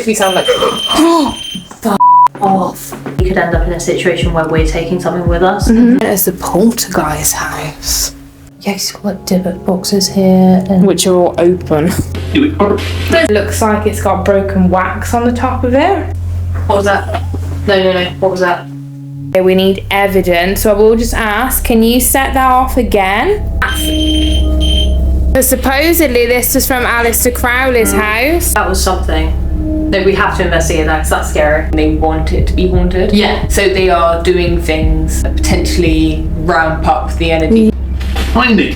me sound like... Fuck off. We could end up in a situation where we're taking something with us. It's the Poltergeist House. Yeah, it's got like Dybbuk boxes here, which are all open. It looks like it's got broken wax on the top of it. What was that? No. What was that? Okay, we need evidence, so I will just ask, can you set that off again? So supposedly this was from Aleister Crowley's house. That was something. No, we have to investigate that because that's scary. They want it to be haunted. Yeah. So they are doing things that potentially ramp up the energy. Finding.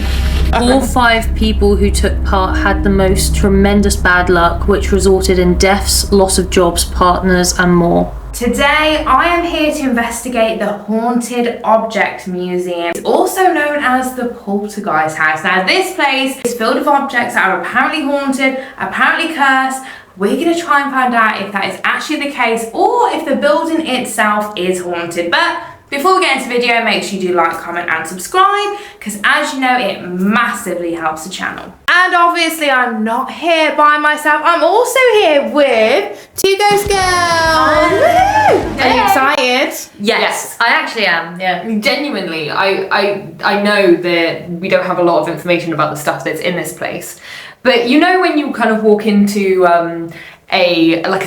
All 5 people who took part had the most tremendous bad luck, which resulted in deaths, loss of jobs, partners, and more. Today, I am here to investigate the Haunted Object Museum. It's also known as the Poltergeist House. Now, this place is filled with objects that are apparently haunted, apparently cursed. We're going to try and find out if that is actually the case or if the building itself is haunted. But before we get into the video, make sure you do like, comment and subscribe, because as you know, it massively helps the channel. And obviously I'm not here by myself. I'm also here with 2 ghost girls. Woo! Are you excited? Yes, I actually am. Yeah. Genuinely, I know that we don't have a lot of information about the stuff that's in this place, but you know when you kind of walk into a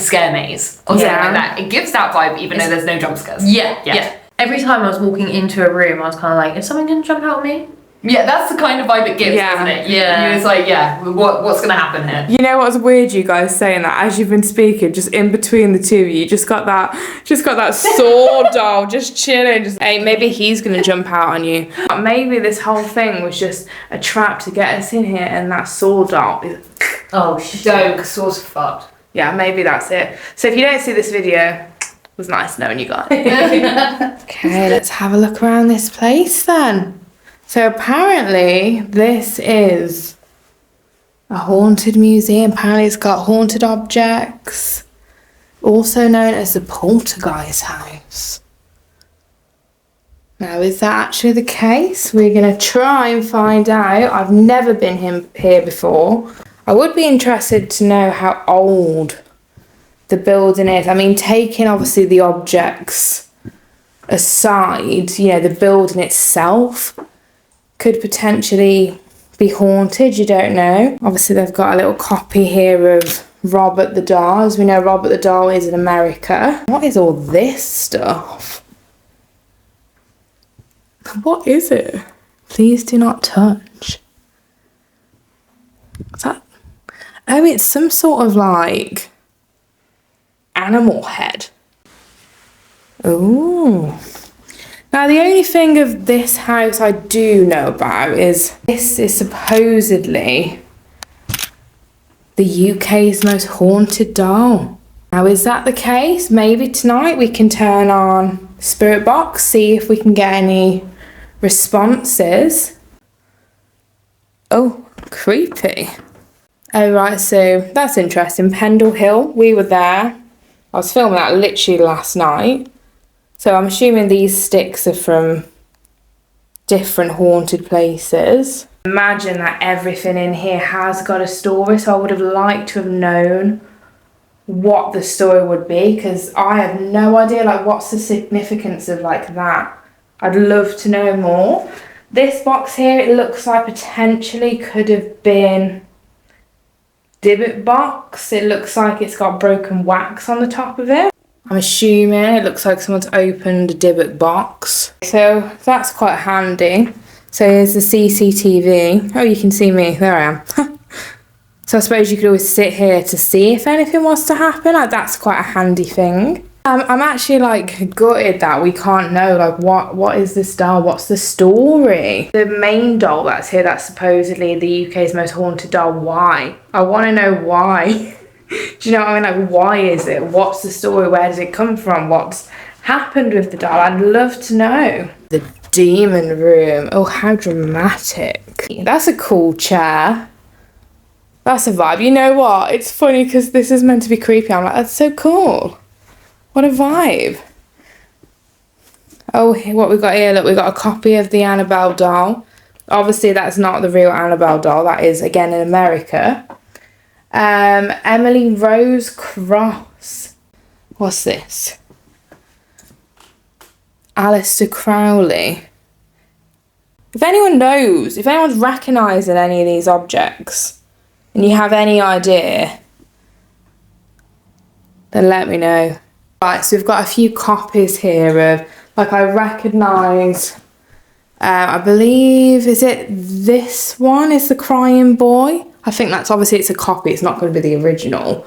scare maze or something like that, it gives that vibe even though there's no jump scares. Yeah. Every time I was walking into a room, I was kind of like, is someone going to jump out at me? Yeah, that's the kind of vibe it gives, isn't it? You're just like, what's going to happen here? You know what's weird, you guys saying that as you've been speaking, just in between the two of you, just got that sword doll just chilling. Just, hey, maybe he's gonna jump out on you. Maybe this whole thing was just a trap to get us in here, and that sword doll is. Oh shit! Don't, swords are fucked. Yeah, maybe that's it. So if you don't see this video, it was nice knowing you guys. Okay, let's have a look around this place then. So apparently this is a haunted museum. Apparently it's got haunted objects, also known as the Poltergeist House. Now, is that actually the case? We're going to try and find out. I've never been here before. I would be interested to know how old the building is. I mean, taking obviously the objects aside, you know, the building itself could potentially be haunted, you don't know. Obviously they've got a little copy here of Robert the Doll. As we know, Robert the Doll is in America. What is all this stuff? What is it? Please do not touch. What's that? Oh, it's some sort of like animal head. Ooh. Now, the only thing of this house I do know about is this is supposedly the UK's most haunted doll. Now, is that the case? Maybe tonight we can turn on Spirit Box, see if we can get any responses. Oh, creepy. Oh, right, so that's interesting. Pendle Hill, we were there. I was filming that literally last night. So I'm assuming these sticks are from different haunted places. Imagine that everything in here has got a story, so I would have liked to have known what the story would be, because I have no idea, like, what's the significance of like that. I'd love to know more. This box here, it looks like potentially could have been Dybbuk Box. It looks like it's got broken wax on the top of it. I'm assuming it looks like someone's opened a Dybbuk box. So that's quite handy. So here's the CCTV. Oh, you can see me. There I am. So I suppose you could always sit here to see if anything was to happen. Like, that's quite a handy thing. I'm actually like gutted that we can't know like what is this doll? What's the story? The main doll that's here, that's supposedly the UK's most haunted doll. Why? I want to know why. Do you know what I mean? Like, why is it? What's the story? Where does it come from? What's happened with the doll? I'd love to know. The demon room. Oh, how dramatic. That's a cool chair. That's a vibe. You know what? It's funny because this is meant to be creepy. I'm like, that's so cool. What a vibe. Oh, what we got here? Look, we got a copy of the Annabelle doll. Obviously, that's not the real Annabelle doll. That is, again, in America. Emily Rose Cross. House. What's this? Aleister Crowley. If anyone knows, if anyone's recognising any of these objects and you have any idea, then let me know. Right, so we've got a few copies here of, like, I recognise, I believe, is it this one is the Crying Boy? I think that's, obviously it's a copy, it's not going to be the original.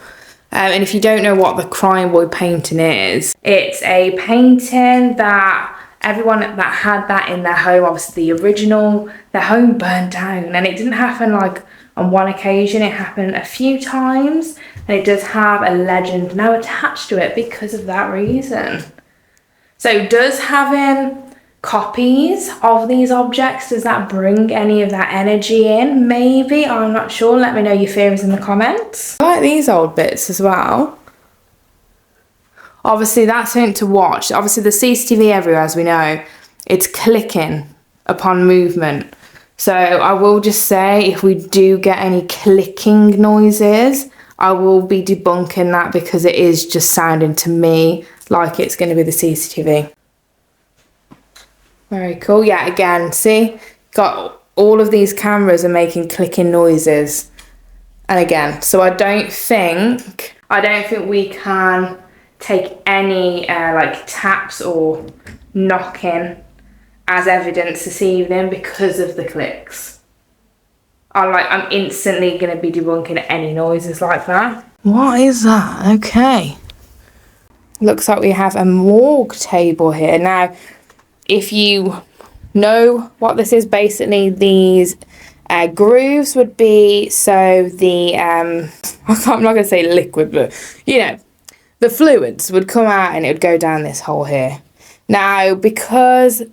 And if you don't know what the Crying Boy painting is, it's a painting that everyone that had that in their home, obviously the original, their home burned down. And it didn't happen like on one occasion, it happened a few times. And it does have a legend now attached to it because of that reason. So does having copies of these objects, does that bring any of that energy in? Maybe, I'm not sure. Let me know your theories in the comments. I like these old bits as well. Obviously that's something to watch. Obviously the CCTV everywhere, as we know, it's clicking upon movement. So I will just say, if we do get any clicking noises, I will be debunking that because it is just sounding to me like it's going to be the CCTV. Very cool. Yeah, again, see, got all of these cameras are making clicking noises. And again, so I don't think we can take any like taps or knocking as evidence this evening because of the clicks. I'm instantly going to be debunking any noises like that. What is that? Okay. Looks like we have a morgue table here. Now, if you know what this is, basically these grooves would be so the, I'm not going to say liquid, but you know, the fluids would come out and it would go down this hole here. Now, because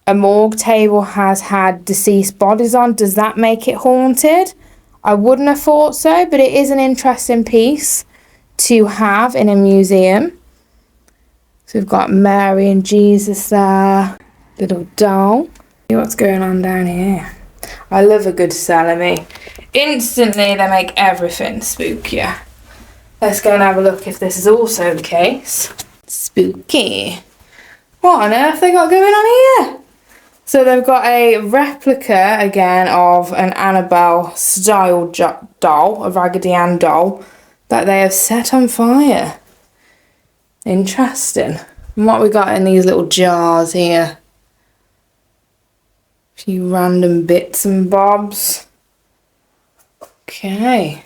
a morgue table has had deceased bodies on, does that make it haunted? I wouldn't have thought so, but it is an interesting piece to have in a museum. So we've got Mary and Jesus there, little doll. See what's going on down here. I love a good Salome. Instantly they make everything spookier. Let's go and have a look if this is also the case. Spooky. What on earth they got going on here? So they've got a replica, again, of an Annabelle-style doll, a Raggedy Ann doll, that they have set on fire. Interesting. And what we got in these little jars here? A few random bits and bobs. Okay.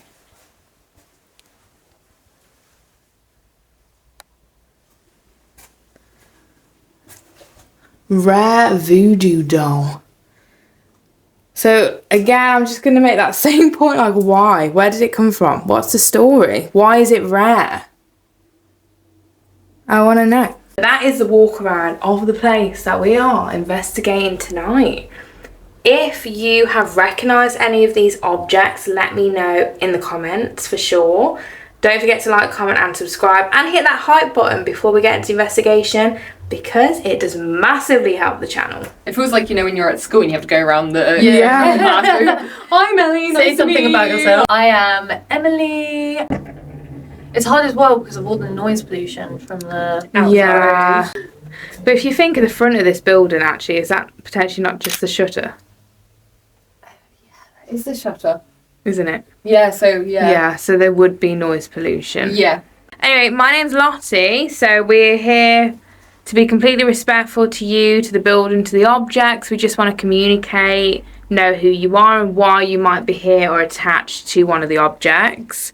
Rare voodoo doll. So again, I'm just going to make that same point, like, why? Where did it come from? What's the story? Why is it rare? I want to know. That is the walk around of the place that we are investigating tonight. If you have recognised any of these objects, let me know in the comments for sure. Don't forget to like, comment and subscribe and hit that hype button before we get into the investigation, because it does massively help the channel. It feels like, you know, when you're at school and you have to go around the yeah. I'm Ellie. Say something about yourself. I am Emily. It's hard as well because of all the noise pollution from the outside. Yeah. But if you think of the front of this building, actually, is that potentially not just the shutter? Is the shutter? Isn't it? Yeah, so yeah. Yeah, so there would be noise pollution. Yeah. Anyway, my name's Lottie, so we're here to be completely respectful to you, to the building, to the objects. We just want to communicate, know who you are and why you might be here or attached to one of the objects.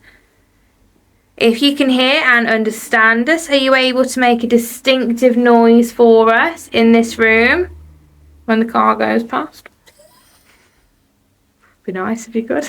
If you can hear and understand us, are you able to make a distinctive noise for us in this room when the car goes past? Be nice if you could.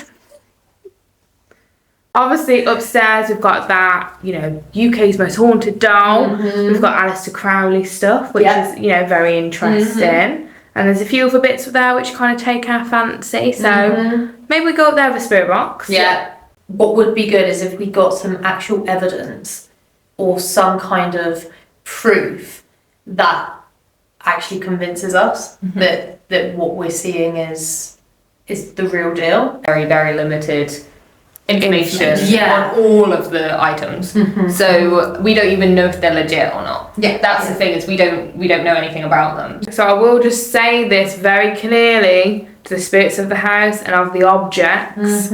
Obviously upstairs we've got that, you know, UK's most haunted doll. We've got Aleister Crowley stuff, which is, you know, very interesting. And there's a few other bits there which kind of take our fancy. So maybe we go up there with a spirit box. Yeah. What would be good is if we got some actual evidence or some kind of proof that actually convinces us that what we're seeing is the real deal. Very, very limited information Yeah. on all of the items. So we don't even know if they're legit or not. Yeah. That's the thing, is we don't know anything about them. So I will just say this very clearly to the spirits of the house and of the objects.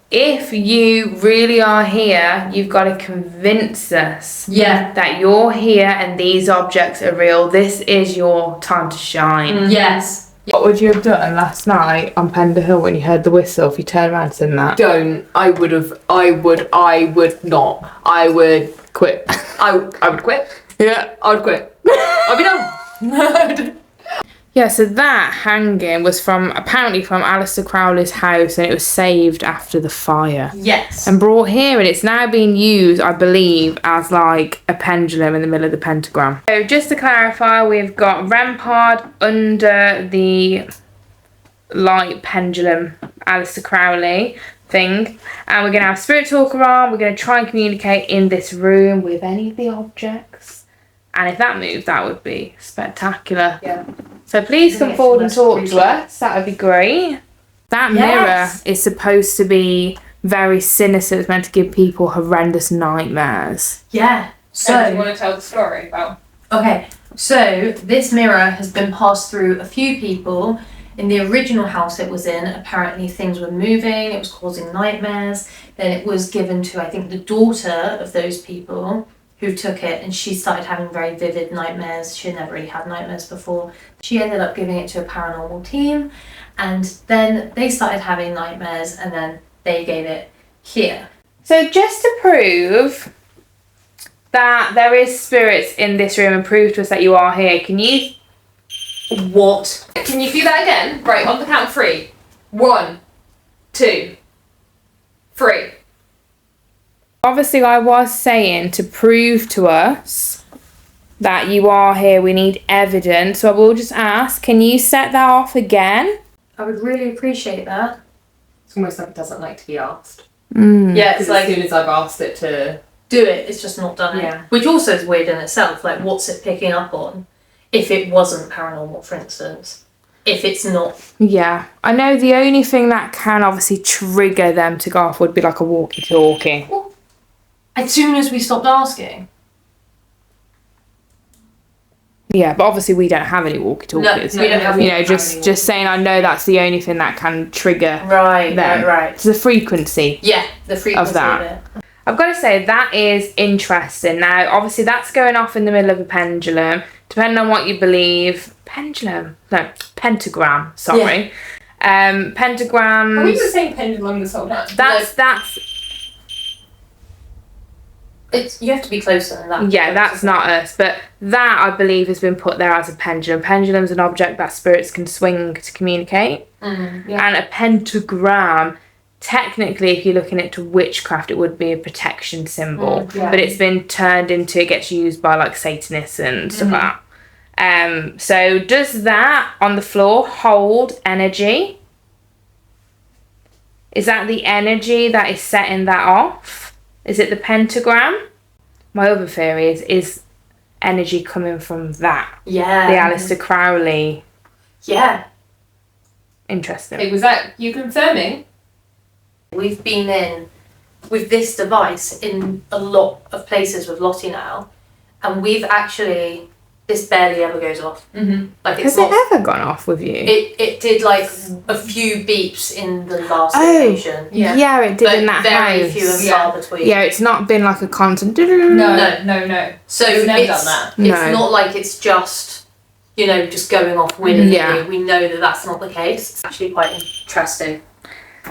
If you really are here, you've got to convince us that you're here and these objects are real. This is your time to shine. Yes. What would you have done last night on Pender Hill when you heard the whistle if you turned around and said that? I would not. I would Quit. I would quit. Yeah. I would quit. I'd be done. Yeah, so that hanging was apparently from Aleister Crowley's house, and it was saved after the fire. Yes. And brought here, and it's now being used, I believe, as like a pendulum in the middle of the pentagram. So just to clarify, we've got REM pod under the light pendulum Aleister Crowley thing, and we're going to have Spirit Talker on. We're going to try and communicate in this room with any of the objects, and if that moves, that would be spectacular. Yeah. So please come forward and talk to us. That would be great. That mirror is supposed to be very sinister. It's meant to give people horrendous nightmares. Yeah. So do you want to tell the story about? Okay, so this mirror has been passed through a few people. In the original house it was in, apparently things were moving, it was causing nightmares. Then it was given to, I think, the daughter of those people who took it, and she started having very vivid nightmares. She had never really had nightmares before. She ended up giving it to a paranormal team, and then they started having nightmares, and then they gave it here. So just to prove that there is spirits in this room and prove to us that you are here, can you... What? Can you do that again? Right, on the count of 3. 1, 2, 3. Obviously, I was saying to prove to us that you are here, we need evidence. So I will just ask, can you set that off again? I would really appreciate that. It's almost like it doesn't like to be asked. Yeah, it's Because like, as soon as I've asked it to... do it, it's just not done it. Yeah. Which also is weird in itself, like what's it picking up on? If it wasn't paranormal, for instance. If it's not. Yeah, I know the only thing that can obviously trigger them to go off would be like a walkie-talkie. As soon as we stopped asking. Yeah, but obviously we don't have any walkie-talkies. No, we don't have You know, just saying I know that's the only thing that can trigger Right, them. right. It's the frequency. Yeah, the frequency Of that. of it. I've got to say, that is interesting. Now, obviously, that's going off in the middle of a pendulum. Depending on what you believe. Pentagram. Pentagram. Sorry. Pentagrams. Are we just saying pendulum this whole time? That's... It's, you have to be closer than that. Yeah, that's not us. But that, I believe, has been put there as a pendulum. Pendulum's an object that spirits can swing to communicate. Yeah. And a pentagram... Technically, if you're looking into witchcraft, it would be a protection symbol, yeah. but it's been turned into, it gets used by like Satanists and stuff like that. So does that on the floor hold energy? Is that the energy that is setting that off? Is it the pentagram? My other theory is energy coming from that. Yeah. The Aleister Crowley. Yeah. Interesting. Hey, was that you confirming? We've been in with this device in a lot of places with Lottie now, and we've actually, this barely ever goes off. Like Has it's it not, ever gone off with you? it did like a few beeps in the last Oh, location. yeah, it did But in that very house. few and Yeah. far between. Yeah, it's not been like a constant. No. So It's never it's, done that. it's No. not like it's just, just going off willy-nilly. Yeah. We know that that's not the case. It's actually quite interesting.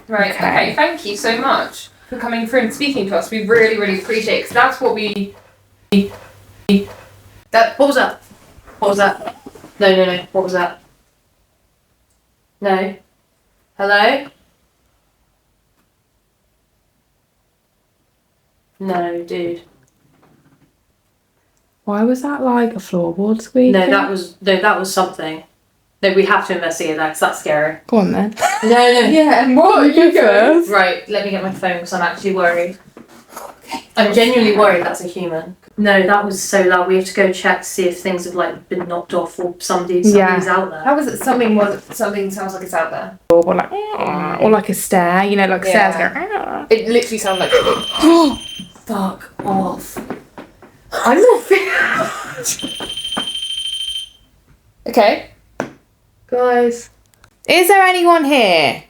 Right, okay. Thank you so much for coming through and speaking to us. We really, really appreciate it, because that's what we... What was that? What was that? No. What was that? No. Hello? No, dude. Why was that like a floorboard squeaking? No, that was something. No, we have to investigate that because that's scary. Go on then. No. Yeah, and what? You first. Right, let me get my phone because I'm actually worried. Okay, I'm genuinely worried that's a human. No, that was so loud. We have to go check to see if things have like been knocked off or somebody's out there. How was it? Something sounds like it's out there. Or like a stare, you know, like stairs go. It literally sounded like. Fuck off. I'm not Okay. Guys. Is there anyone here?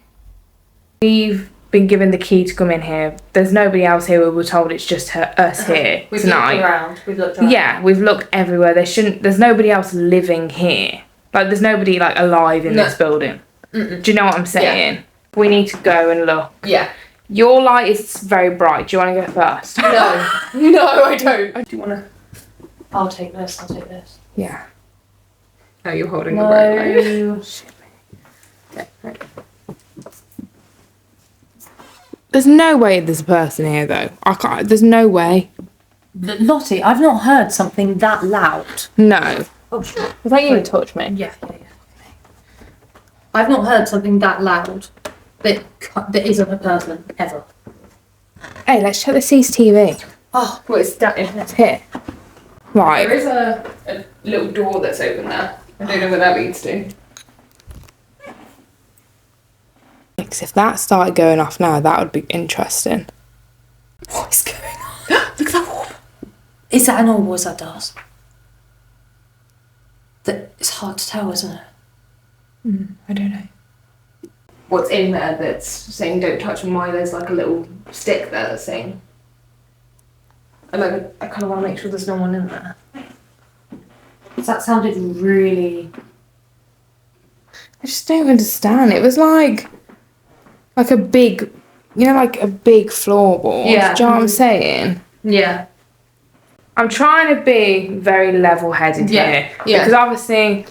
We've been given the key to come in here. There's nobody else here. We were told it's just us here We've tonight. We've looked around. Yeah, we've looked everywhere. There's nobody else living here. Like, there's nobody, like, alive in this building. Mm-mm. Do you know what I'm saying? Yeah. We need to go and look. Yeah. Your light is very bright. Do you want to go first? No. No, I don't. Do you want to? I'll take this. Yeah. Oh, you're holding the bright light. Okay, right. There's no way there's a person here, though. I can't. There's no way. Lottie, I've not heard something that loud. No. Oh shit. Was that you who touched me? Yeah. I've not heard something that loud that isn't a person ever. Hey, let's check the CCTV. Oh, Well, it's that in It's here. Right. There is a little door that's open there. I don't know where that leads to. If that started going off now, that would be interesting. what is going on? Look at that orb. Is that an orb or is that dust? It's hard to tell, isn't it? I don't know. What's in there that's saying don't touch and why there's like a little stick there that's saying. I kind of want to make sure there's no one in there. That sounded really... I just don't understand. It was like a big, like a big floorboard. Yeah. Do you know what I'm saying? Yeah. I'm trying to be very level-headed here. Yeah. Because obviously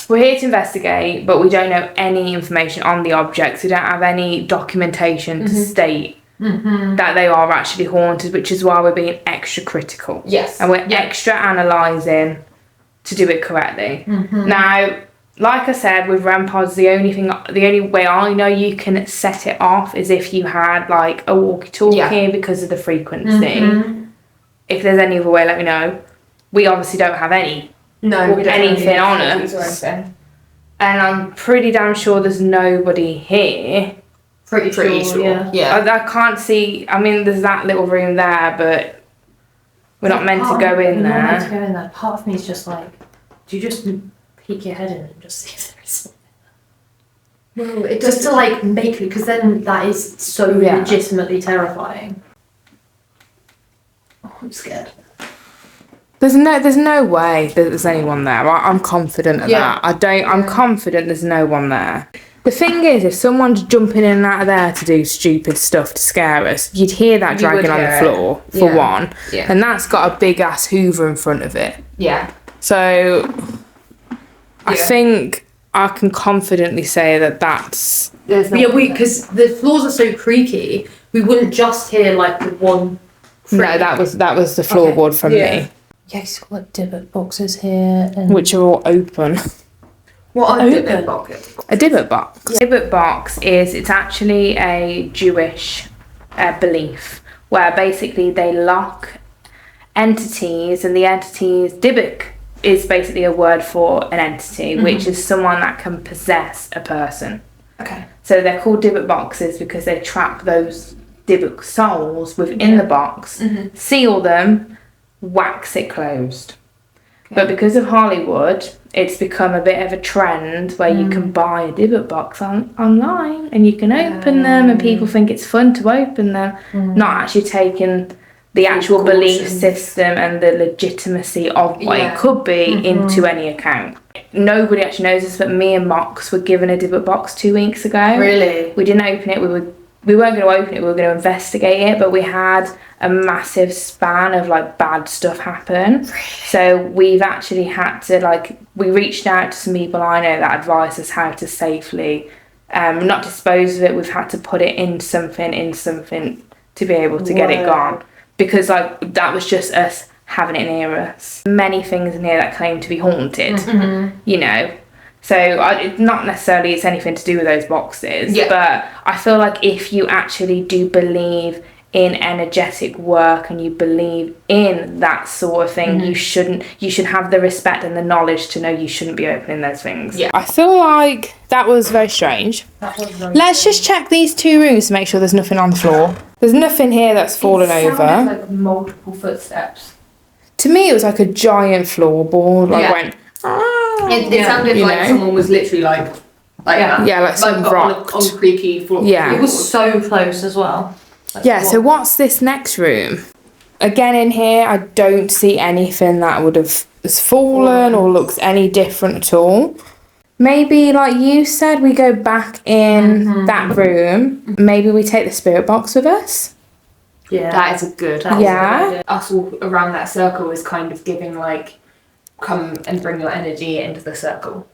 we're here to investigate, but we don't know any information on the objects. We don't have any documentation to state that they are actually haunted, which is why we're being extra critical. Yes. And we're extra analysing to do it correctly. Now, like I said, with REM pods, the only way I know you can set it off is if you had like a walkie-talkie because of the frequency. If there's any other way, let me know. We obviously don't have any. No, we don't anything have on any us. or anything. And I'm pretty damn sure there's nobody here. Pretty sure. Yeah. I can't see. I mean, there's that little room there, but we're not meant to go in We're not meant to there. go in there. Part of me is just like, do you just peek your head in and just see if there's something? Well, it Just to like make it, because then that is so legitimately terrifying. Oh, I'm scared. There's no way that there's anyone there. I'm confident of that. I'm confident there's no one there. The thing is, if someone's jumping in and out of there to do stupid stuff to scare us, you'd hear that dragging on the floor, for one. Yeah. And that's got a big ass hoover in front of it. Yeah. So I think I can confidently say that that's... There's because the floors are so creaky, we wouldn't just hear like the one creak. No, that was the floorboard from me. Yeah, you've got like Dybbuk boxes here. And Which are all open. What are Open. Dybbuk boxes? A Dybbuk box. Yeah. Dybbuk box it's actually a Jewish belief where basically they lock entities, and the entities, Dybbuk is basically a word for an entity, which is someone that can possess a person. Okay. So they're called Dybbuk boxes because they trap those Dybbuk souls within the box, seal them, wax it closed. But because of Hollywood, it's become a bit of a trend where you can buy a Dybbuk box online and you can open them, and people think it's fun to open them, not actually taking the actual belief system and the legitimacy of what it could be into any account. Nobody actually knows this, but me and Mox were given a Dybbuk box 2 weeks ago. Really? We didn't open it. We weren't going to open it. We were going to investigate it, but we had a massive span of like bad stuff happen. Really? So we've actually had to we reached out to some people I know that advise us how to safely not dispose of it. We've had to put it in something to be able to get it gone, because that was just us having it near us. Many things in here that claim to be haunted, So it's not necessarily it's anything to do with those boxes, but I feel like if you actually do believe in energetic work and you believe in that sort of thing, you should have the respect and the knowledge to know you shouldn't be opening those things. I feel like that was very strange. Let's just check these 2 rooms to make sure there's nothing on the floor. There's nothing here that's fallen over. Like multiple footsteps. To me it was like a giant floorboard, went it sounded like someone was literally like some rocked on creaky floor. It was so close as well. So what's this next room? Again, in here I don't see anything that would have fallen or looks any different at all. Maybe, like you said, we go back in that room. Maybe we take the spirit box with us. Yeah, that is a good idea. Us all around that circle is kind of giving like, come and bring your energy into the circle.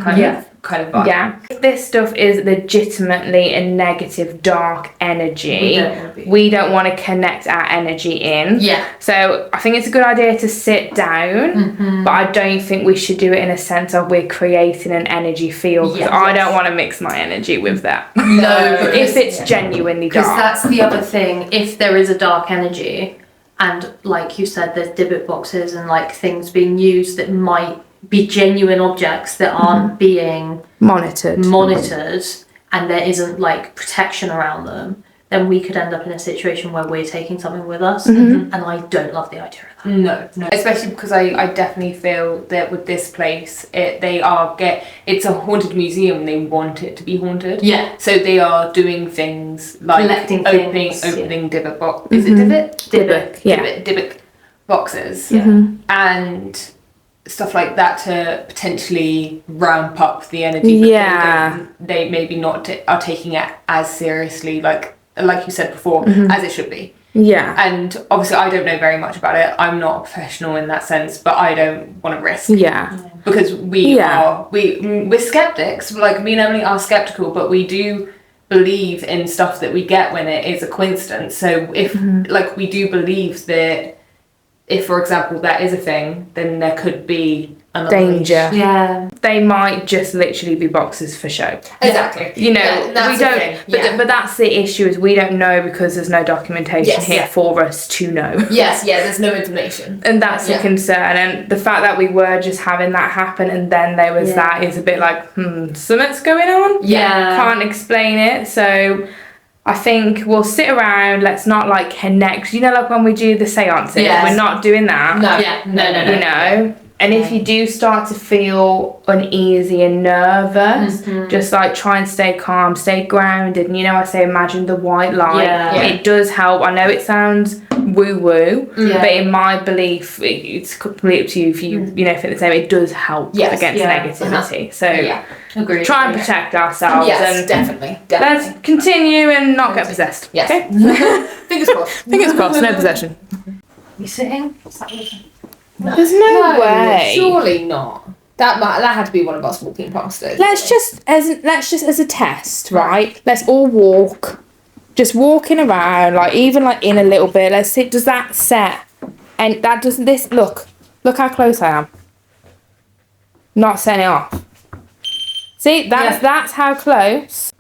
Kind of vibe. Yeah. If this stuff is legitimately a negative, dark energy, we don't want to connect our energy in. Yeah. So I think it's a good idea to sit down, but I don't think we should do it in a sense of we're creating an energy field, because I don't want to mix my energy with that. No. If it's genuinely dark. Because that's the other thing. If there is a dark energy, and like you said, there's Dybbuk boxes and like things being used that might be genuine objects that aren't being monitored, and there isn't like protection around them, then we could end up in a situation where we're taking something with us, and I don't love the idea of that. No, especially because I definitely feel that with this place, it's a haunted museum. They want it to be haunted. Yeah. So they are doing things like collecting opening Dybbuk box. Is it Dybbuk? Dybbuk. Yeah. Dybbuk boxes. Yeah. And stuff like that to potentially ramp up the energy. They maybe not are taking it as seriously, like you said before, as it should be. Yeah. And obviously I don't know very much about it. I'm not a professional in that sense, but I don't want to risk. Yeah. Because we're skeptics. Like, me and Emily are skeptical, but we do believe in stuff that we get when it is a coincidence. So if like, we do believe that if, for example, that is a thing, then there could be another danger. Yeah. They might just literally be boxes for show. Exactly. You know, we don't. But that's the issue, is we don't know because there's no documentation here for us to know. Yes. Yeah. There's no information. And that's the concern. And the fact that we were just having that happen and then there was that is a bit like, something's going on. Yeah. Can't explain it. So I think we'll sit around, let's not like connect. You know, like when we do the seances, we're not doing that. No. Yeah. No. You know? And if you do start to feel uneasy and nervous, just like try and stay calm, stay grounded. And, you know, I say imagine the white light. Yeah. It does help. I know it sounds woo-woo, but in my belief, it's completely up to you if you think the same. It does help against negativity. So Agreed. try and protect ourselves. Yes, and definitely. let's continue and not get possessed. Yes. Okay? Fingers crossed. Fingers crossed, no possession. You sitting? There's no way. Surely not. That had to be one of us walking past it. Let's just as a test, right? Let's all walk. Just walking around, like even like in a little bit. Let's see, does that set? And that doesn't look how close I am. Not setting it off. See, that's how close.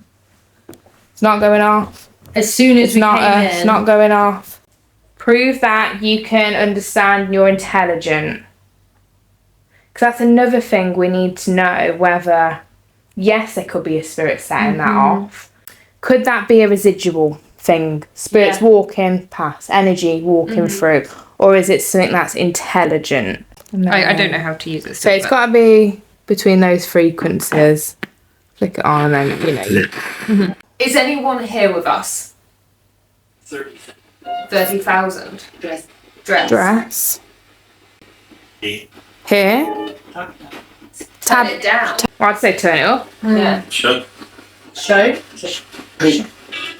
It's not going off. As soon as It's not going off. Prove that you can understand, you're intelligent. Because that's another thing we need to know, whether, yes, there could be a spirit setting that off. Could that be a residual thing? Spirits walking past, energy walking through. Or is it something that's intelligent? I don't know how to use it. So it's got to be between those frequencies. Flick it on and then, Is anyone here with us? 30,000. Dress. Here. Turn it down. Well, I'd say turn it up. Yeah. Show.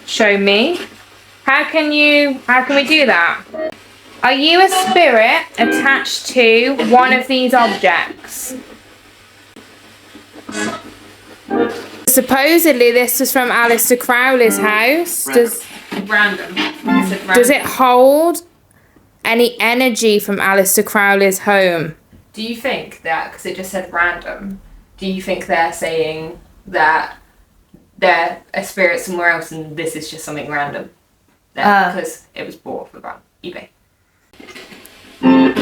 Show me. How can we do that? Are you a spirit attached to one of these objects? Supposedly this was from Aleister Crowley's house. Random. Does it hold any energy from Aleister Crowley's home? Do you think that, because it just said random, do you think they're saying that they're a spirit somewhere else and this is just something random? because it was bought off of eBay. I'm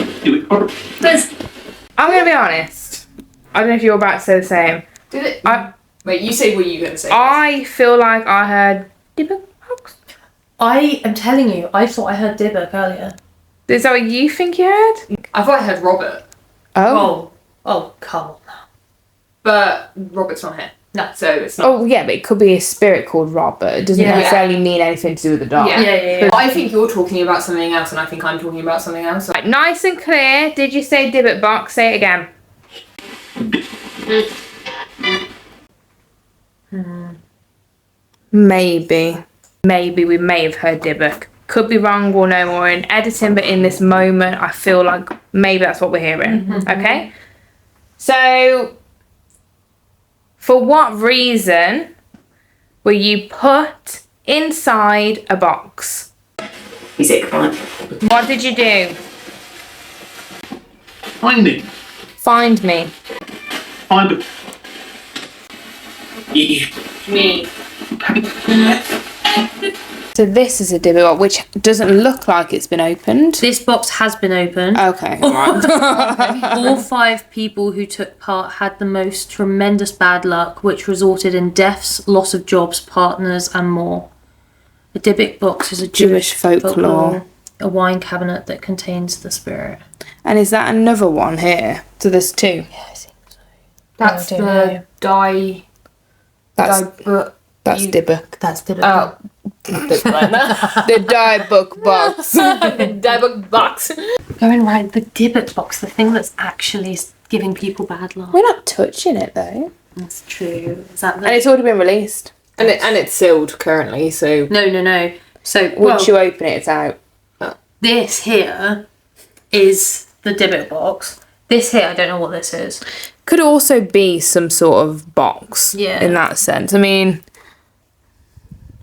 going to be honest. I don't know if you're about to say the same. Did it? Wait, you say what you going to say? I feel like I heard Dybbuk Box. I am telling you, I thought I heard Dybbuk earlier. Is that what you think you heard? I thought I heard Robert. Oh. Oh, come on now. But Robert's not here. No, so it's not. Oh, yeah, but it could be a spirit called Robert. It doesn't necessarily mean anything to do with the dog. Yeah. I think you're talking about something else, and I think I'm talking about something else. Right, nice and clear. Did you say Dybbuk Box? Say it again. Maybe we may have heard Dybbuk. Could be wrong, we'll know more in editing, but in this moment I feel like maybe that's what we're hearing. Okay, so for what reason were you put inside a box? Music, right? What did you do? Find me. Find me. Find it. Yeah. Me. So this is a Dybbuk box, which doesn't look like it's been opened. This box has been opened. Okay, alright. All 5 people who took part had the most tremendous bad luck, which resulted in deaths, loss of jobs, partners, and more. The Dybbuk Box is a Jewish folklore. A wine cabinet that contains the spirit. And is that another one here? So there's 2. Yeah, I think so. That's I don't know. That's Dybbuk. Dybbuk. That's Dybbuk. Oh. The Dybbuk Box. Dybbuk Box. Going right, the Dybbuk Box, the thing that's actually giving people bad luck. We're not touching it though. That's true. Is that And it's already been released. And it's sealed currently, so... No. So, Once you open it, it's out. this here is the Dybbuk Box. This here, I don't know what this is. Could also be some sort of box. Yeah. In that sense. I mean,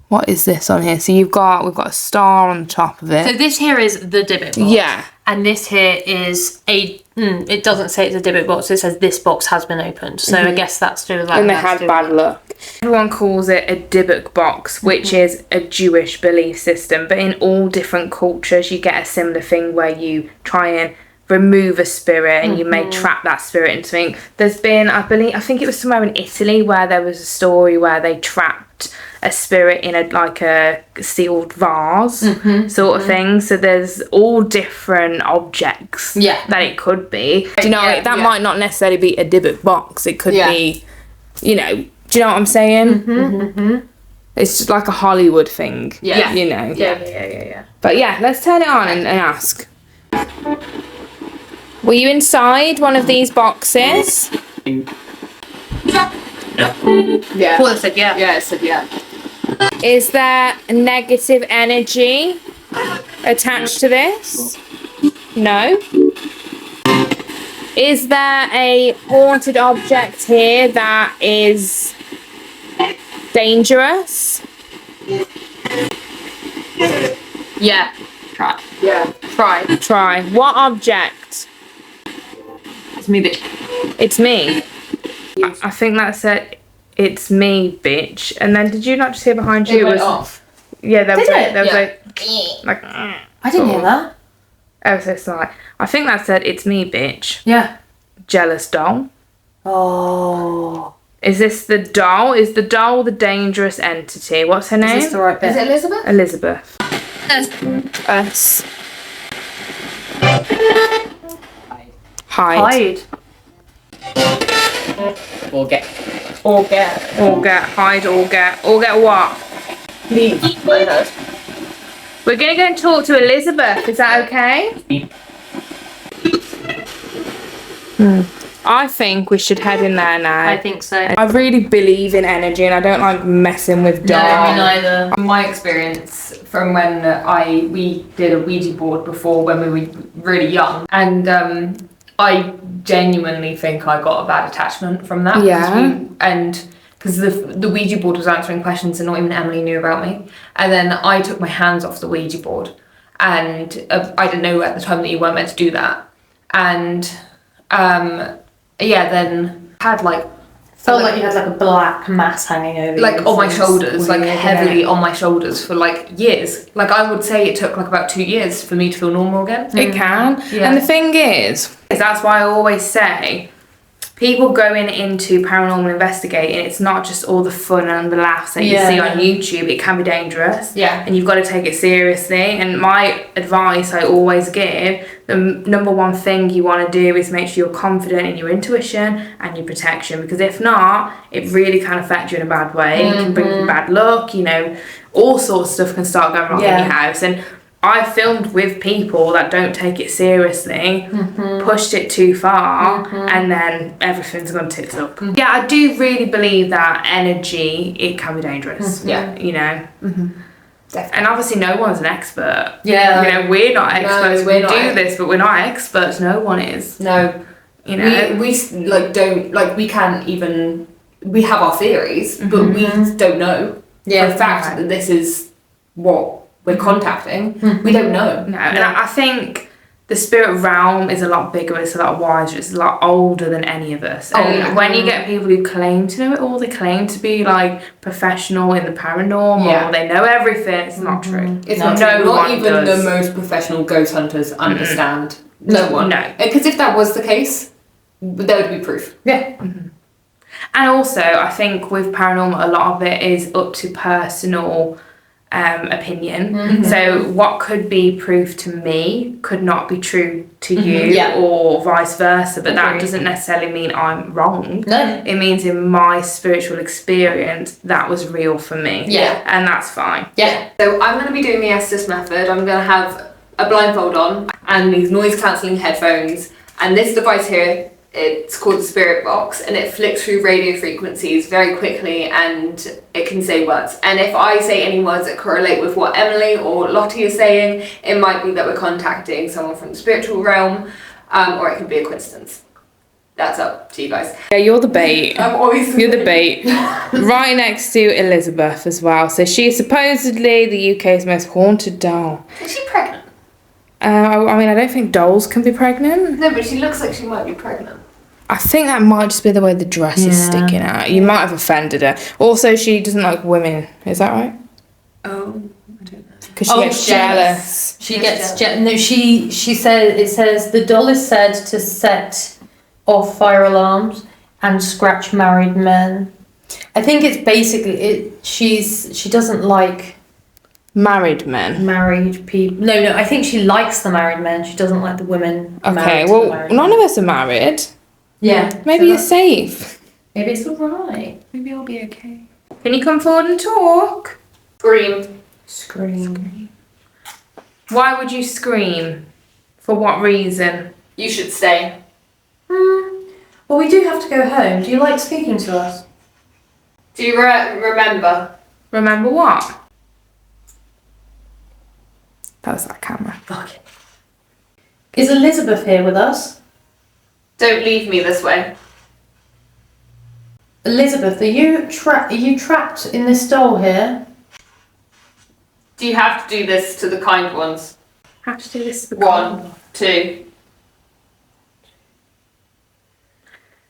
what is this on here? So we've got a star on the top of it. So this here is the Dybbuk Box. Yeah. And this here is it doesn't say it's a Dybbuk Box, it says this box has been opened. So I guess that's to do with that. And they had bad luck. Everyone calls it a Dybbuk Box, which is a Jewish belief system. But in all different cultures, you get a similar thing where you try and remove a spirit and you may trap that spirit into something. There's been, I think it was somewhere in Italy where there was a story where they trapped a spirit in a sealed vase sort of thing. So there's all different objects that it could be. Do you know, that might not necessarily be a Dybbuk Box. It could be, you know, do you know what I'm saying? It's just like a Hollywood thing. Yeah. You know. Yeah. But yeah, let's turn it on and ask. Were you inside one of these boxes? Yeah. Well, it said yeah. Yeah, it said yeah. Is there negative energy attached to this? No. Is there a haunted object here that is dangerous? Yeah. Try. Yeah. Try. What object? It's me, bitch. It's me. I think that said, it's me, bitch. And then did you not just hear behind you? It went off. Yeah, there was Did it? there was Yeah. like I didn't hear that. oh, so slight. I think that said, it's me, bitch. Yeah. Jealous doll. Oh. Is this the doll? Is the doll the dangerous entity? What's her name? Is this the right bit? Is it Elizabeth? Elizabeth. Us. Hide. Or get. Hide or get what? Leave. I heard. We're gonna go and talk to Elizabeth. Is that okay? I think we should head in there now. I think so. I really believe in energy and I don't like messing with No, dark. me neither. From my experience, from when we did a Ouija board before when we were really young, and I genuinely think I got a bad attachment from that. Yeah. Because the Ouija board was answering questions and not even Emily knew about me. And then I took my hands off the Ouija board, and I didn't know at the time that you weren't meant to do that. And then had like Felt like you had like a black mass hanging over you. Like on my It's shoulders, like weird, heavily yeah. on my shoulders for like years. Like I would say it took like about 2 years for me to feel normal again. It can. Yeah. And the thing is that's why I always say people going into paranormal investigating, it's not just all the fun and the laughs that you see on YouTube. It can be dangerous. Yeah. And you've got to take it seriously. And my advice I always give, the number one thing you want to do is make sure you're confident in your intuition and your protection. Because if not, it really can affect you in a bad way. It can bring you bad luck, you know, all sorts of stuff can start going wrong in your house. And I filmed with people that don't take it seriously, pushed it too far, and then everything's gone tits up. Yeah, I do really believe that energy, it can be dangerous. Yeah. You know? Definitely. And obviously no one's an expert. Yeah. You know, we're not experts. we're We not do this, but we're not experts. No one is. No. You know? We like don't like we can't even we have our theories, but we don't know. Yeah. For a fact that this is what we're contacting. We don't know. No, and I think the spirit realm is a lot bigger, it's a lot wiser, it's a lot older than any of us. And when you get people who claim to know it all, they claim to be like professional in the paranormal, they know everything, it's not true. It's No not true. Not one even does. the most professional ghost hunters understand. No one. No. Because if that was the case, there would be proof. Yeah. And also, I think with paranormal, a lot of it is up to personal opinion. So what could be proof to me could not be true to you, or vice versa. But that doesn't necessarily mean I'm wrong. No. It means in my spiritual experience, that was real for me. Yeah. And that's fine. Yeah. So I'm going to be doing the Estes method. I'm going to have a blindfold on and these noise cancelling headphones. And this device here, it's called the Spirit Box, and it flicks through radio frequencies very quickly, and it can say words. And if I say any words that correlate with what Emily or Lottie is saying, it might be that we're contacting someone from the spiritual realm, or it could be a coincidence. That's up to you guys. Yeah, you're the bait. I'm always You're the bait. Right next to Elizabeth as well. So she's supposedly the UK's most haunted doll. Is she pregnant? I mean, I don't think dolls can be pregnant. No, but she looks like she might be pregnant. I think that might just be the way the dress is sticking out. You might have offended her. Also, she doesn't like women. Is that right? Oh, I don't know. Because she gets jealous. She gets no. She said it says the doll is said to set off fire alarms and scratch married men. I think it's basically it. She doesn't like Married men. married people. No. I think she likes the married men. She doesn't like the women. Okay, married to the well, married none men. of us are married. Yeah. Maybe so you're safe. maybe it's alright. Maybe I'll be okay. Can you come forward and talk? Scream. Scream. Why would you scream? For what reason? You should stay. Well, we do have to go home. Do you like speaking to us? Do you remember? Remember what? That was that camera. Okay. Is Elizabeth here with us? Don't leave me this way. Elizabeth, are you trapped in this doll here? Do you have to do this to the kind ones? Have to do this. 1, 2.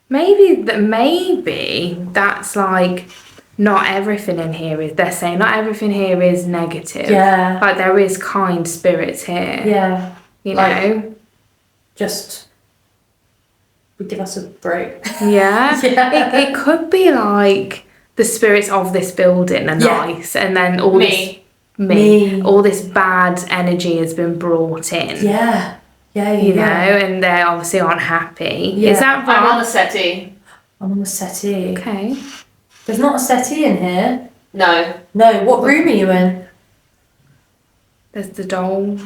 Maybe that's like not everything in here is. They're saying not everything here is negative. Yeah. Like there is kind spirits here. Yeah. You Like- know. Just give us a break. Yeah. Yeah. It could be like the spirits of this building are Yeah. nice, and then all Me. all this bad energy has been brought in. Yeah. Yeah. You know, and they obviously aren't happy. Yeah. Is that I'm on right? a settee. I'm on the settee. Okay. There's not a settee in here. No. No. What room are you in? There's the doll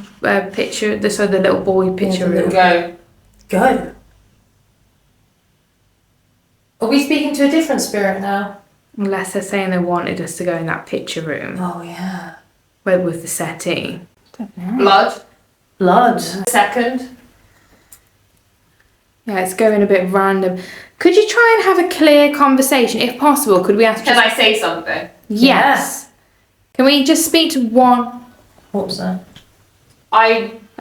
picture. The little boy picture. the little- Go. Go. Are we speaking to a different spirit now? Unless they're saying they wanted us to go in that picture room Oh yeah. where with the settee. Blood. Blood. Second. Yeah, it's going a bit random. Could you try and have a clear conversation, if possible? Could we ask? Can I say something? Yes. Can we just speak to one? What was that?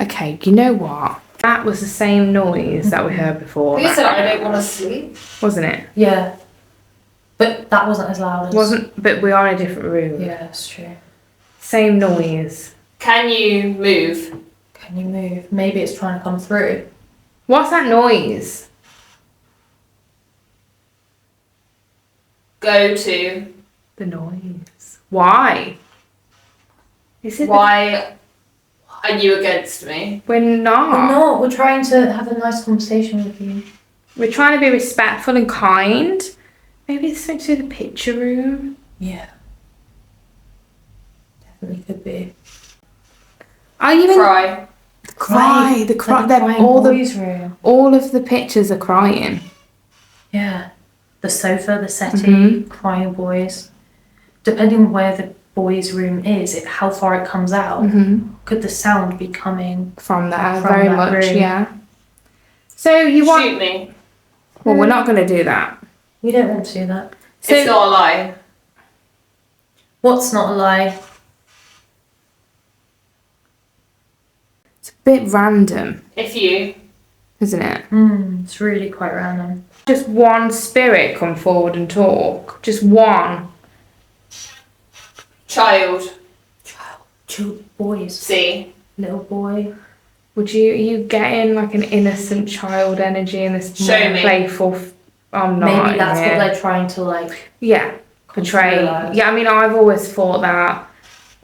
Okay, you know what? That was the same noise that we heard before, You said I don't want to sleep. wasn't it? Yeah. But that wasn't as loud as... But we are in a different room. Yeah, that's true. Same noise. Can you move? Can you move? Maybe it's trying to come through. What's that noise? Go to. The noise. Why? Is it Why are you against me? We're not. We're not. We're trying to have a nice conversation with you. We're trying to be respectful and kind. Maybe it's something to do with the picture room. Yeah. Definitely could be. Are you in Cry. cry? The cry. Like They're crying all boys' room. all of the pictures are crying. Yeah. The sofa, the settee, crying boys. Depending on where the boys' room is, how far it comes out, could the sound be coming From there, from very that much, room? yeah. So you want? Shoot me. Well, we're not going to do that. We don't want to do that. So- It's not a lie. What's not a lie? It's a bit random, If you. isn't it? It's really quite random. Just one spirit come forward and talk. Just one. Child. Child boys. See. Little boy. Would you? Are you getting like an innocent child energy in this Show me. playful? I'm not. Maybe that's here. what they're trying to like Yeah, portray. realise. Yeah, I mean, I've always thought that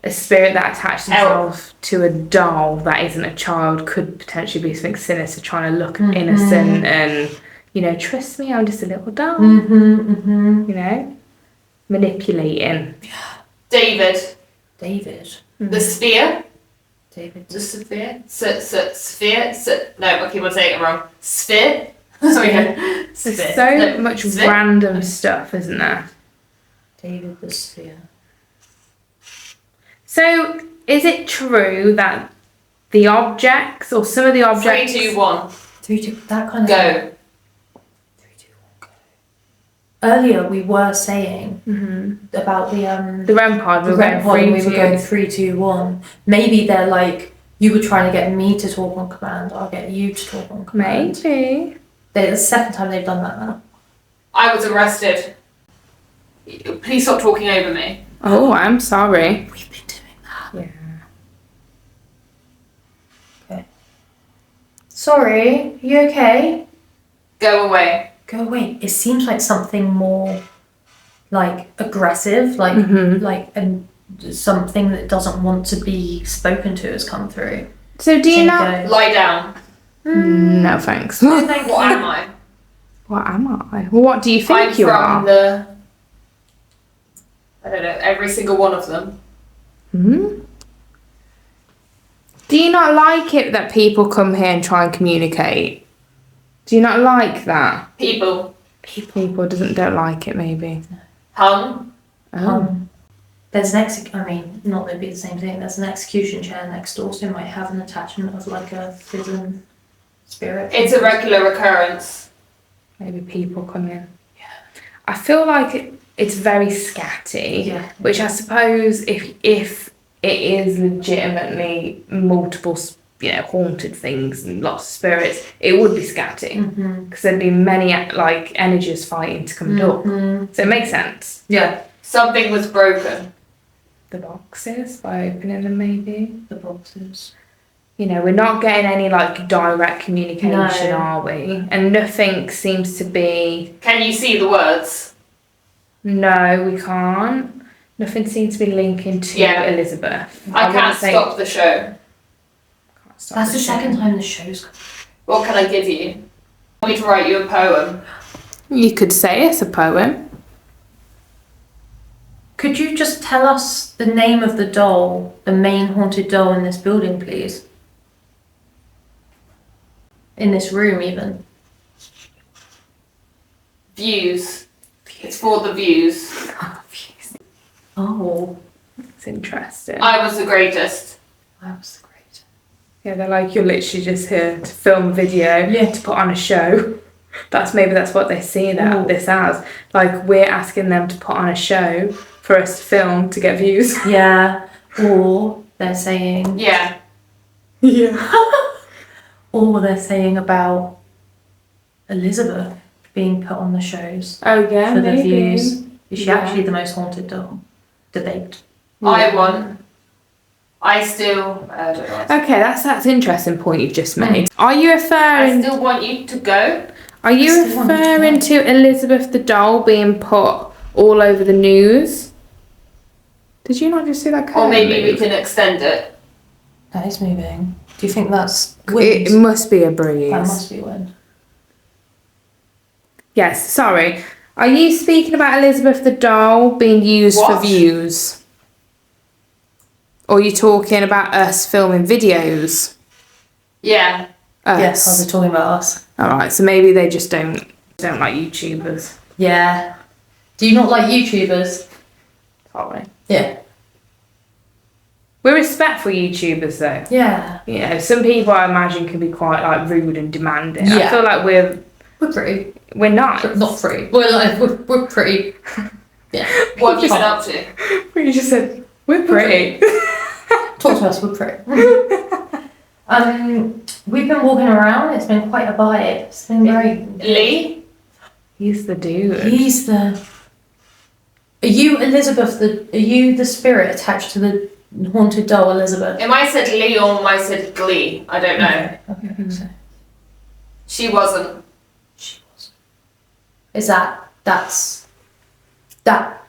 a spirit that attached itself to a doll that isn't a child could potentially be something sinister, trying to look innocent and, you know, trust me, I'm just a little doll. You know, manipulating. David. David. The sphere. David. The sphere. Sphere. No, I keep on saying it wrong. Sphere. Sorry. There's Sphere. so No, much sphere. random stuff, isn't there? David the sphere. So, is it true that the objects, or some of the 3, objects... 2, 1. 3, 2, that kind of Go. 3, 2, 1, go. Earlier we were saying about the REM pod, we were REM pod, going we were going 3, 2, 1. Maybe they're like, you were trying to get me to talk on command, I'll get you to talk on command. Maybe. It's the second time they've done that now. I was arrested. Please stop talking over me. Oh, I'm sorry. We've been doing that. Yeah. Okay. Sorry, you okay? Go away. Go away. It seems like something more like aggressive, like and something that doesn't want to be spoken to has come through. So do you Say not... go. Lie down. No, thanks. What am I? What am I? Well, what do you think I'm you from are? the... I don't know, every single one of them. Do you not like it that people come here and try and communicate? Do you not like that? People. People don't like it, maybe. Hung. Oh. There's an I mean, not that it'd be the same thing. There's an execution chair next door, so it might have an attachment of like a prison spirit. It's a regular occurrence. Maybe people come in. Yeah. I feel like it's very scatty. Yeah. Which I suppose if it is legitimately multiple, haunted things and lots of spirits, it would be scatty because there'd be many like energies fighting to come up. So it makes sense. Yeah. Something was broken. The boxes by opening them, maybe. The boxes. We're not getting any like direct communication, No. are we? And nothing seems to be. Can you see the words? No, we can't. Nothing seems to be linking to Yeah. Elizabeth. I wouldn't can't say- stop the show. Can't stop That's the show. second time the show's come. What can I give you? Want me to write you a poem? You could say it's a poem. Could you just tell us the name of the doll, the main haunted doll in this building, please? In this room, even. Views. It's for the views. Oh, It's interesting. I was the greatest. that was great. Yeah, they're like, you're literally just here to film a video, Yeah. to put on a show. That's what they see Ooh. this as. Like, we're asking them to put on a show for us to film to get views. Yeah, or they're saying, Yeah. Yeah. or they're saying about Elizabeth. being put on the shows Oh yeah, for the maybe. views. Is she Yeah. actually the most haunted doll? Debate. I won. I still. I don't know. Okay, that's an interesting point you've just made. Are you I referring? still want you to go. Are you I still want to referring to Elizabeth the doll being put all over the news? Did you not just see that? Or maybe we move? can extend it. That is moving. Do you think that's wind? It must be a breeze. That must be wind. Yes, sorry. Are you speaking about Elizabeth the doll being used for What? views? Or are you talking about us filming videos? Yeah. Yes, I Us. was talking about us. Alright, so maybe they just don't like YouTubers. Yeah. Do you not like YouTubers? Sorry. Yeah. We're respectful YouTubers though. Yeah. You know, some people I imagine can be quite like rude and demanding. I Yeah. feel like We're pretty. we're nice. Not free. We're pretty. Yeah. What have you been up to? You just said we're pretty. Talk to us, we're pretty. We've been walking around, it's been quite a vibe. It's been very. Lee? He's the dude. He's the. Are you Elizabeth? Are you the spirit attached to the haunted doll, Elizabeth? It might have said Lee or it might have said Glee. I don't know. Okay. So She wasn't. she was. Is that's that?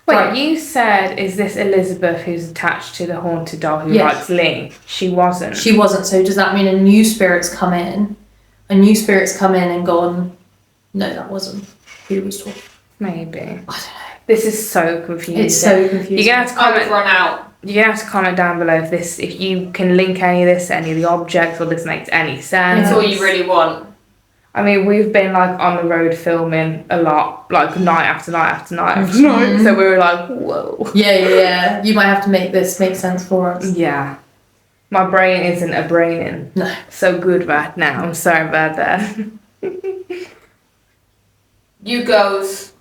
Wait, Right. you said is this Elizabeth who's attached to the haunted doll who Yes. likes Lee? She wasn't. She wasn't. So does that mean a new spirit's come in? A new spirit's come in and gone. No, that wasn't who was talking. Maybe. I don't know. This is so confusing. It's so confusing. You're gonna have to I've comment. run out. You're gonna have to comment down below if you can link any of this to any of the objects or this makes any sense. It's all you really want. I mean, we've been like on the road filming a lot, like night after night after night after night. So we were like, whoa. Yeah. You might have to make this make sense for us. Yeah. My brain isn't a braining No. so good right now. I'm sorry about that. You goes.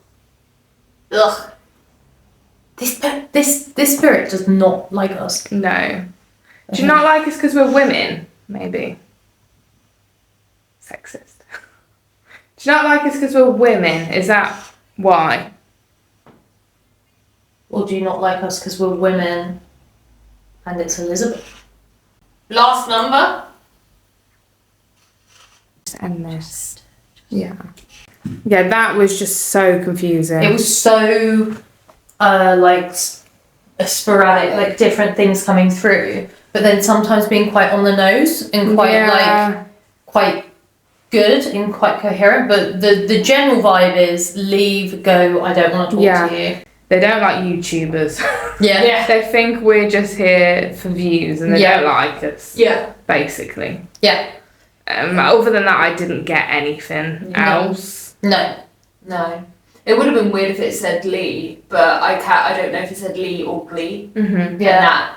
Ugh. This spirit does not like us. No. Do you not like us because we're women? Maybe. Sexist. Do you not like us because we're women? Is that why? Or do you not like us because we're women and it's Elizabeth? Last number? And this. Yeah. Yeah, that was just so confusing. It was so sporadic, like different things coming through, but then sometimes being quite on the nose and quite good and quite coherent. But the general vibe is leave, go, I don't want to talk to you. They don't like YouTubers. Yeah. They think we're just here for views and they Yeah. don't like us. Yeah. Basically. Yeah. Other than that, I didn't get anything else. No. No. It would have been weird if it said Lee, but I don't know if it said Lee or Glee. Mm-hmm. Yeah.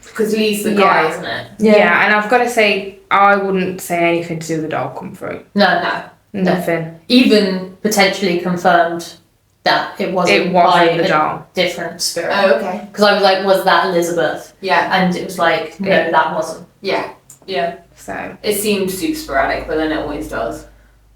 Because Lee's the Yeah. guy, isn't it? Yeah, and I've got to say, I wouldn't say anything to do with the doll come through. No. Nothing. Even potentially confirmed that it wasn't It wasn't by the a doll. different spirit. Oh, okay. Because I was like, was that Elizabeth? Yeah. And it was like, no, Yeah. that wasn't. Yeah. Yeah. So It seemed super sporadic, but then it always does.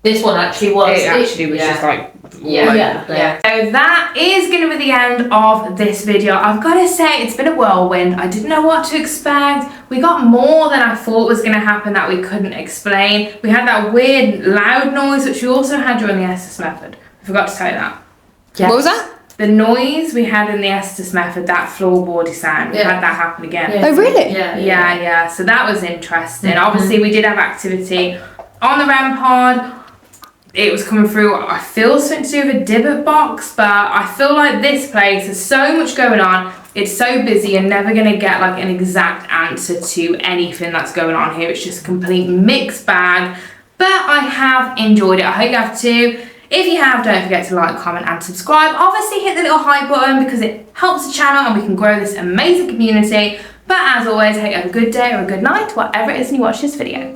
This one actually was. it actually was yeah. just like all Yeah. over Yeah. the place. Yeah. So that is going to be the end of this video. I've got to say, it's been a whirlwind. I didn't know what to expect. We got more than I thought was going to happen that we couldn't explain. We had that weird loud noise, which we also had during the Estes method. I forgot to tell you that. Yes. What was that? The noise we had in the Estes method, that floorboardy sound, we Yeah. had that happen again. Yeah. Oh, really? Yeah, so that was interesting. Mhm. Obviously, we did have activity on the REM pod. It was coming through, I feel something to do with a Dybbuk box, but I feel like this place has so much going on. It's so busy, you're never going to get like an exact answer to anything that's going on here. It's just a complete mixed bag, but I have enjoyed it. I hope you have too. If you have, don't forget to like, comment and subscribe. Obviously hit the little hype button because it helps the channel and we can grow this amazing community. But as always, I hope you have a good day or a good night, whatever it is you watch this video.